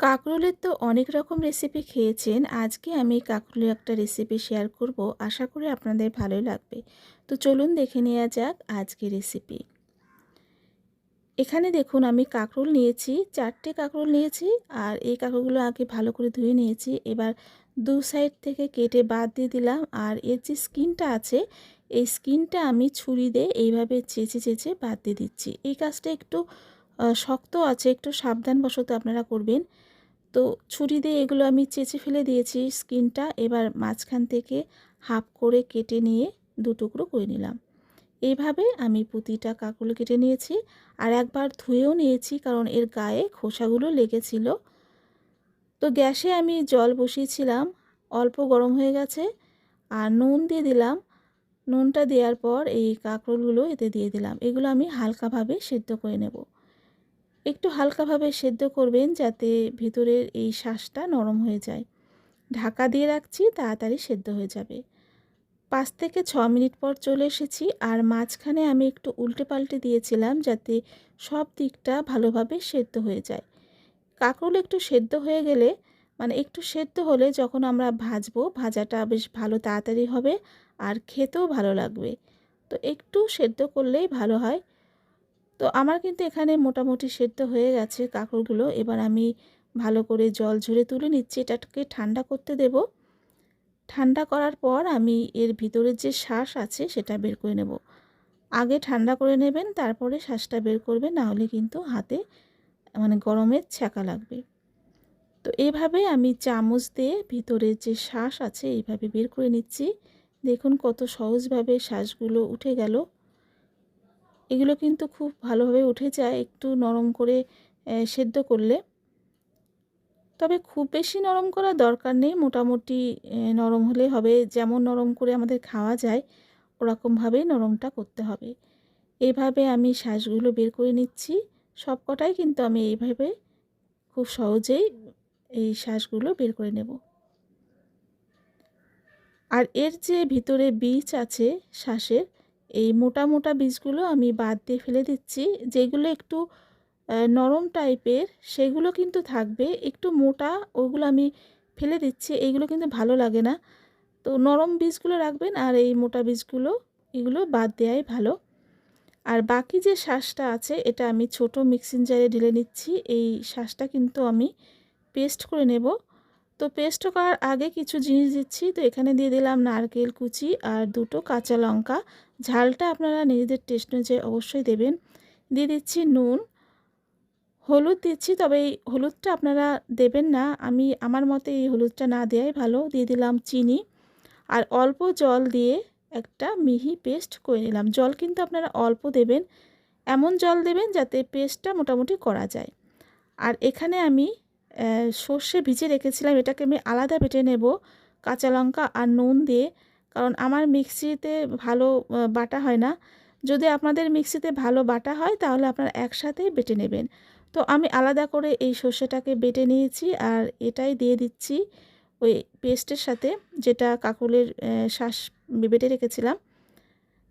কাঁকরোলের তো অনেক রকম রেসিপি খেয়েছেন। আজকে আমি কাঁকরোলের একটা রেসিপি শেয়ার করব। আশা করি আপনাদের ভালোই লাগবে। তো চলুন দেখে নেওয়া যাক আজকের রেসিপি। এখানে দেখুন আমি কাঁকরোল নিয়েছি, ৪ টে কাঁকরোল নিয়েছি। আর এই কাঁকরোলগুলো আগে ভালো করে ধুয়ে নিয়েছি। এবার দু সাইড থেকে কেটে বাদ দিয়ে দিলাম। আর এর যে স্কিনটা আছে, এই স্কিনটা আমি ছুরি দিয়ে এইভাবে চেঁচে চেঁচে বাদ দিয়ে দিচ্ছি। এই কাজটা একটু শক্ত আছে, একটু সাবধানবশত আপনারা করবেন। তো ছুরি দিয়ে এগুলো আমি চেঁচে ফেলে দিয়েছি স্কিনটা। এবার মাঝখান থেকে হাফ করে কেটে নিয়ে দু টুকরো করে নিলাম। এইভাবে আমি প্রতিটা কাঁকরোল কেটে নিয়েছি। আর একবার ধুয়েও নিয়েছি, কারণ এর গায়ে খোসাগুলো লেগেছিল। তো গ্যাসে আমি জল বসিয়েছিলাম, অল্প গরম হয়ে গেছে। আর নুন দিয়ে দিলাম। নুনটা দেওয়ার পর এই কাঁকরোলগুলো এতে দিয়ে দিলাম। এগুলো আমি হালকাভাবে সেদ্ধ করে নেব। একটু হালকাভাবে সেদ্ধ করবেন, যাতে ভিতরের এই শাঁসটা নরম হয়ে যায়। ঢাকা দিয়ে রাখছি, তাড়াতাড়ি সেদ্ধ হয়ে যাবে। ৫ থেকে ৬ মিনিট পর চলে এসেছি। আর মাঝখানে আমি একটু উল্টে পাল্টে দিয়েছিলাম, যাতে সব দিকটা ভালোভাবে সেদ্ধ হয়ে যায়। কাঁকরোল একটু সেদ্ধ হয়ে গেলে, মানে একটু সেদ্ধ হলে যখন আমরা ভাজবো, ভাজাটা বেশ ভালো তাড়াতাড়ি হবে আর খেতেও ভালো লাগবে। তো একটু সেদ্ধ করলেই ভালো হয়। তো আমার কিন্তু এখানে মোটামুটি সেদ্ধ হয়ে গেছে কাঁকরোলগুলো। এবার আমি ভালো করে জল ঝরে তুলে নিচ্ছি। এটাকে ঠান্ডা করতে দেব। ঠান্ডা করার পর আমি এর ভিতরের যে শাঁস আছে সেটা বের করে নেব। আগে ঠান্ডা করে নেবেন, তারপরে শাঁসটা বের করবেন, না হলে কিন্তু হাতে মানে গরমের ছ্যাঁকা লাগবে। তো এইভাবে আমি চামচ দিয়ে ভিতরের যে শাঁস আছে এইভাবে বের করে নিচ্ছি। দেখুন কত সহজভাবে শাঁসগুলো উঠে গেল। এগুলো কিন্তু খুব ভালোভাবে উঠে যায় একটু নরম করে সেদ্ধ করলে। তবে খুব বেশি নরম করার দরকার নেই, মোটামুটি নরম হলে হবে। যেমন নরম করে আমাদের খাওয়া যায় ওরকমভাবেই নরমটা করতে হবে। এইভাবে আমি শাঁসগুলো বের করে নিচ্ছি। সবকটাই কিন্তু আমি এইভাবে খুব সহজেই এই শাঁসগুলো বের করে নেব। আর এর যে ভিতরে বীজ আছে শাঁসের, এই মোটা মোটা বীজগুলো আমি বাদ দিয়ে ফেলে দিচ্ছি। যেগুলো একটু নরম টাইপের সেগুলো কিন্তু থাকবে, একটু মোটা ওগুলো আমি ফেলে দিচ্ছি। এইগুলো কিন্তু ভালো লাগে না। তো নরম বীজগুলো রাখবেন, আর এই মোটা বীজগুলো এগুলো বাদ দেওয়াই ভালো। আর বাকি যে শাঁসটা আছে এটা আমি ছোট মিক্সিং জারে ঢেলে নিচ্ছি। এই শাঁসটা কিন্তু আমি পেস্ট করে নেব। তো পেস্ট করার আগে কিছু জিনিস দিচ্ছি। তো এখানে দিয়ে দিলাম নারকেল কুচি আর দুটো কাঁচা লঙ্কা। ঝালটা আপনারা নিজেদের টেস্ট অনুযায়ী অবশ্যই দেবেন। দিয়ে দিচ্ছি নুন, হলুদ দিচ্ছি, তবে এই হলুদটা আপনারা দেবেন না। আমার মতে এই হলুদটা না দেওয়াই ভালো। দিয়ে দিলাম চিনি। আর অল্প জল দিয়ে একটা মিহি পেস্ট করে নিলাম। জল কিন্তু আপনারা অল্প দেবেন, এমন জল দেবেন যাতে পেস্টটা মোটামুটি করা যায়। আর এখানে আমি সর্ষে ভিজে রেখেছিলাম, এটাকে আমি আলাদা বেটে নেব কাঁচা লঙ্কা আর নুন দিয়ে। কারণ আমার মিক্সিতে ভালো বাটা হয় না। যদি আপনাদের মিক্সিতে ভালো বাটা হয় তাহলে আপনারা একসাথেই বেটে নেবেন। তো আমি আলাদা করে এই সর্ষেটাকে বেটে নিয়েছি, আর এটাই দিয়ে দিচ্ছি ওই পেস্টের সাথে, যেটা কাঁকরোলের শাঁস বেটে রেখেছিলাম।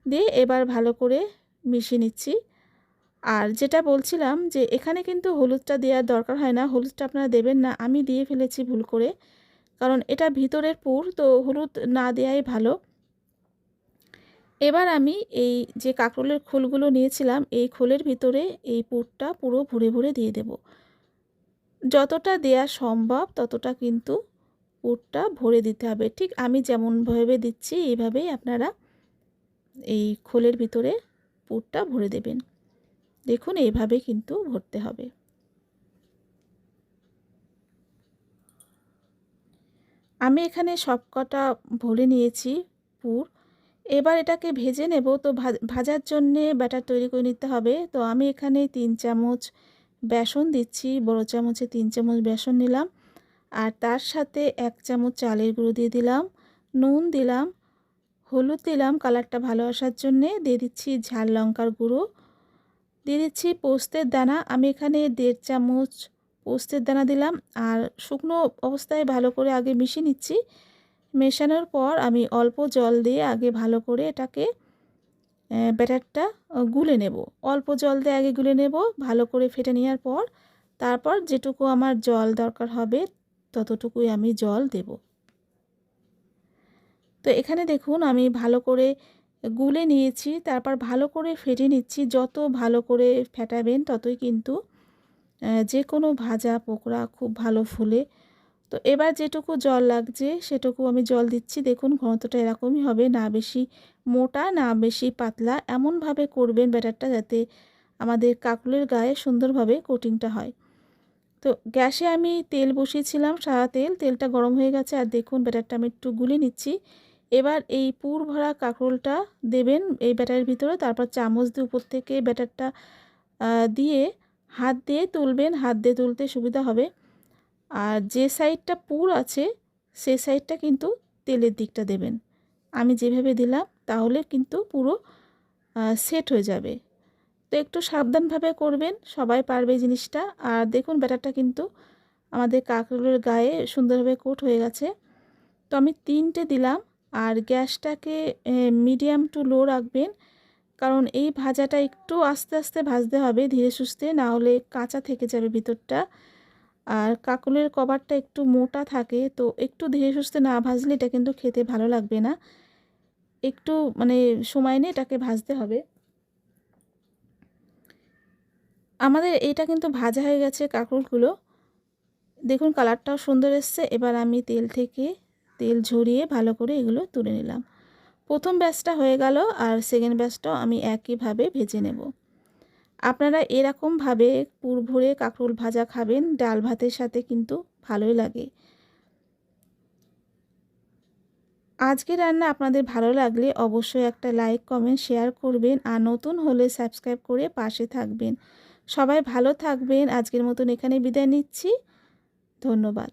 দিয়ে এবার ভালো করে মিশিয়ে নিচ্ছি। আর যেটা বলছিলাম যে এখানে কিন্তু হলুদটা দেওয়ার দরকার হয় না, হলুদটা আপনারা দেবেন না। আমি দিয়ে ফেলেছি ভুল করে, কারণ এটা ভিতরের পুর, তো হলুদ না দেওয়াই ভালো। এবার আমি এই যে কাঁকরোলের খোলগুলো নিয়েছিলাম, এই খোলের ভিতরে এই পুরটা পুরো ভরে ভরে দিয়ে দেব। যতটা দেয়া সম্ভব ততটা কিন্তু পুরটা ভরে দিতে হবে। ঠিক আমি যেমনভাবে দিচ্ছি এইভাবেই আপনারা এই খোলের ভিতরে পুরটা ভরে দেবেন। দেখুন এইভাবে কিন্তু ভরতে হবে। আমি এখানে সবকটা ভরে নিয়েছি পুর। এবার এটাকে ভেজে নেব। তো ভাজার জন্যে ব্যাটার তৈরি করে নিতে হবে। তো আমি এখানে ৩ চামচ বেসন দিচ্ছি, বড় চামচে ৩ চামচ বেসন নিলাম। আর তার সাথে ১ চামচ চালের গুঁড়ো দিয়ে দিলাম, নুন দিলাম, হলুদ দিলাম কালারটা ভালো আসার জন্যে, দিয়ে দিচ্ছি ঝাল লঙ্কার গুঁড়ো, দিয়ে দিচ্ছি পোস্তের দানা। আমি এখানে ১.৫ চামচ পোস্তের দানা দিলাম। আর শুকনো অবস্থায় ভালো করে আগে মিশিয়ে নিচ্ছি। মেশানোর পর আমি অল্প জল দিয়ে আগে ভালো করে এটাকে ব্যাটারটা গুলে নেব। অল্প জল দিয়ে আগে গুলে নেব, ভালো করে ফেটে নেওয়ার পর তারপর যেটুকু আমার জল দরকার হবে ততটুকুই আমি জল দেব। তো এখানে দেখুন আমি ভালো করে গুলে নিয়েছি, তারপর ভালো করে ফেটে নিচ্ছি। যত ভালো করে ফেটাবেন ততই কিন্তু যে কোনো ভাজা পকোড়া খুব ভালো ফুলে। তো এবার যেটুকু জল লাগছে সেটুকু আমি জল দিচ্ছি। দেখুন ঘনত্বটা এরকমই হবে, না বেশি মোটা না বেশি পাতলা। এমনভাবে করবেন ব্যাটারটা যাতে আমাদের কাঁকরোলের গায়ে সুন্দরভাবে কোটিংটা হয়। তো গ্যাসে আমি তেল বসিয়েছিলাম, সাদা তেল। তেলটা গরম হয়ে গেছে আর দেখুন ব্যাটারটা আমি একটু গুলে নিচ্ছি। এবার এই পুর ভরা কাঁকরোলটা দেবেন এই ব্যাটারের ভিতরে, তারপর চামচ দিয়ে উপর থেকে ব্যাটারটা দিয়ে হাত দিয়ে তুলবেন। হাত দিয়ে তুলতে সুবিধা হবে। আর যে সাইডটা পুর আছে সেই সাইডটা কিন্তু তেলের দিকটা দেবেন। আমি যেভাবে দিলাম তাহলে কিন্তু পুরো সেট হয়ে যাবে। তো একটু সাবধানভাবে করবেন, সবাই পারবে এই জিনিসটা। আর দেখুন ব্যাটারটা কিন্তু আমাদের কাঁকরোলের গায়ে সুন্দরভাবে কোট হয়ে গেছে। তো আমি 3টে দিলাম। আর গ্যাসটাকে মিডিয়াম টু লো রাখবেন, কারণ এই ভাজাটা একটু আস্তে আস্তে ভাজতে হবে, ধীরে সুস্থে, না হলে কাঁচা থেকে যাবে ভিতরটা। আর কাঁকরোলের কভারটা একটু মোটা থাকে, তো একটু ধীরে সুস্থে না ভাজলে এটা কিন্তু খেতে ভালো লাগবে না। একটু মানে সময় নিয়ে এটাকে ভাজতে হবে। আমাদের এটা কিন্তু ভাজা হয়ে গেছে কাঁকরোলগুলো। দেখুন কালারটাও সুন্দর এসছে। এবার আমি তেল থেকে তেল ঝরিয়ে ভালো করে এগুলো তুলে নিলাম। প্রথম ব্যাচটা হয়ে গেল আর সেকেন্ড ব্যাচটাও আমি একইভাবে ভেজে নেব। আপনারা এরকমভাবে পুর ভরে কাঁকরোল ভাজা খাবেন, ডাল ভাতের সাথে কিন্তু ভালোই লাগে। আজকে রান্না আপনাদের ভালো লাগলে অবশ্যই একটা লাইক কমেন্ট শেয়ার করবেন, আর নতুন হলে সাবস্ক্রাইব করে পাশে থাকবেন। সবাই ভালো থাকবেন। আজকের মতন এখানে বিদায় নিচ্ছি। ধন্যবাদ।